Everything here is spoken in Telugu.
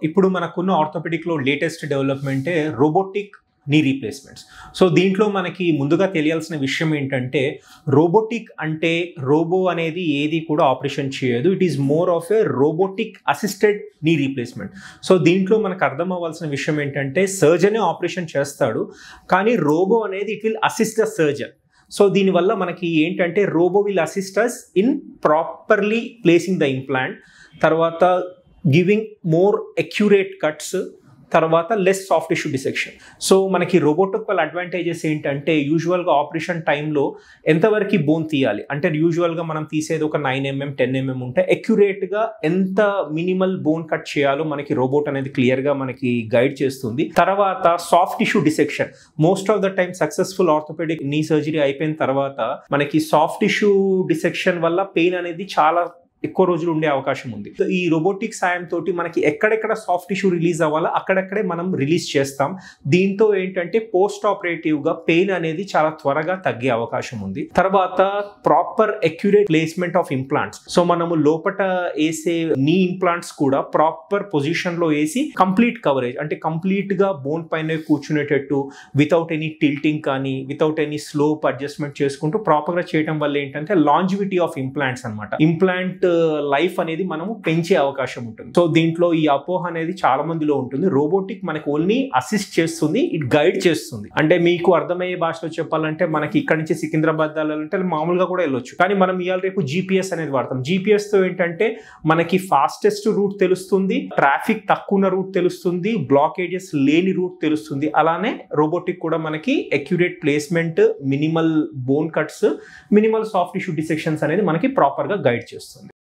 ఇప్పుడు మనకున్న ఆర్థోపెడిక్లో లేటెస్ట్ డెవలప్మెంటే రోబోటిక్ నీ రీప్లేస్మెంట్స్. సో దీంట్లో మనకి ముందుగా తెలియాల్సిన విషయం ఏంటంటే, రోబోటిక్ అంటే రోబో అనేది ఏది కూడా ఆపరేషన్ చేయదు. It is more of A robotic assisted knee replacement. So దీంట్లో మనకు అర్థం అవ్వాల్సిన విషయం ఏంటంటే, సర్జనే ఆపరేషన్ చేస్తాడు, కానీ రోబో అనేది it will assist the surgeon. So దీనివల్ల మనకి ఏంటంటే, robot will assist us in properly placing the implant, తర్వాత గివింగ్ మోర్ అక్యురేట్ కట్స్, తర్వాత less soft tissue dissection. So మనకి రోబోటిక్ వల్ల అడ్వాంటేజెస్ ఏంటంటే, యూజువల్గా ఆపరేషన్ టైంలో ఎంతవరకు బోన్ తీయాలి అంటే, యూజువల్గా మనం తీసేది ఒక 9mm 10mm ఉంటే అక్యురేట్గా ఎంత మినిమల్ బోన్ కట్ చేయాలో మనకి రోబోట్ అనేది క్లియర్గా మనకి గైడ్ చేస్తుంది. తర్వాత soft tissue dissection, most of the time successful orthopaedic knee surgery అయిపోయిన తర్వాత మనకి సాఫ్ట్ టిష్యూ డిసెక్షన్ వల్ల పెయిన్ అనేది చాలా ఎక్కువ రోజులు ఉండే అవకాశం ఉంది. ఈ రోబోటిక్ సాయం తోటి మనకి ఎక్కడెక్కడ సాఫ్ట్ టిష్యూ రిలీజ్ అవ్వాలో అక్కడెక్కడే మనం రిలీజ్ చేస్తాం. దీంతో ఏంటంటే పోస్ట్ ఆపరేటివ్ గా పెయిన్ అనేది చాలా త్వరగా తగ్గే అవకాశం ఉంది. తర్వాత proper accurate placement of implants. So మనము లోపట వేసే నీ ఇంప్లాంట్స్ కూడా ప్రాపర్ పొజిషన్ లో వేసి కంప్లీట్ కవరేజ్ అంటే కంప్లీట్ గా బోన్ పైన కూర్చునేటట్టు వితౌట్ ఎనీ టిల్టింగ్ కానీ వితౌట్ ఎనీ స్లోప్ అడ్జస్ట్మెంట్ చేసుకుంటూ ప్రాపర్ గా చేయడం వల్ల ఏంటంటే లాంజివిటీ ఆఫ్ ఇంప్లాంట్స్ అనమాట, ఇంప్లాంట్ లైఫ్ అనేది మనము పెంచే అవకాశం ఉంటుంది. సో దీంట్లో ఈ అపోహ అనేది చాలా మందిలో ఉంటుంది. రోబోటిక్ మనకు ఓన్లీ అసిస్ట్ చేస్తుంది, ఇట్ గైడ్ చేస్తుంది. అంటే మీకు అర్థమయ్యే భాషలో చెప్పాలంటే, మనకి ఇక్కడ నుంచి సికింద్రాబాద్ వెళ్ళాలంటే మామూలుగా కూడా వెళ్ళొచ్చు, కానీ మనం ఇవాళ రేపు జీపీఎస్ అనేది వాడతాం. జీపీఎస్ తో ఏంటంటే మనకి ఫాస్టెస్ట్ రూట్ తెలుస్తుంది, ట్రాఫిక్ తక్కువ ఉన్న రూట్ తెలుస్తుంది, బ్లాకేజెస్ లేని రూట్ తెలుస్తుంది. అలానే రోబోటిక్ కూడా మనకి accurate placement, minimal bone cuts, minimal soft tissue dissections అనేది మనకి ప్రాపర్ గా గైడ్ చేస్తుంది.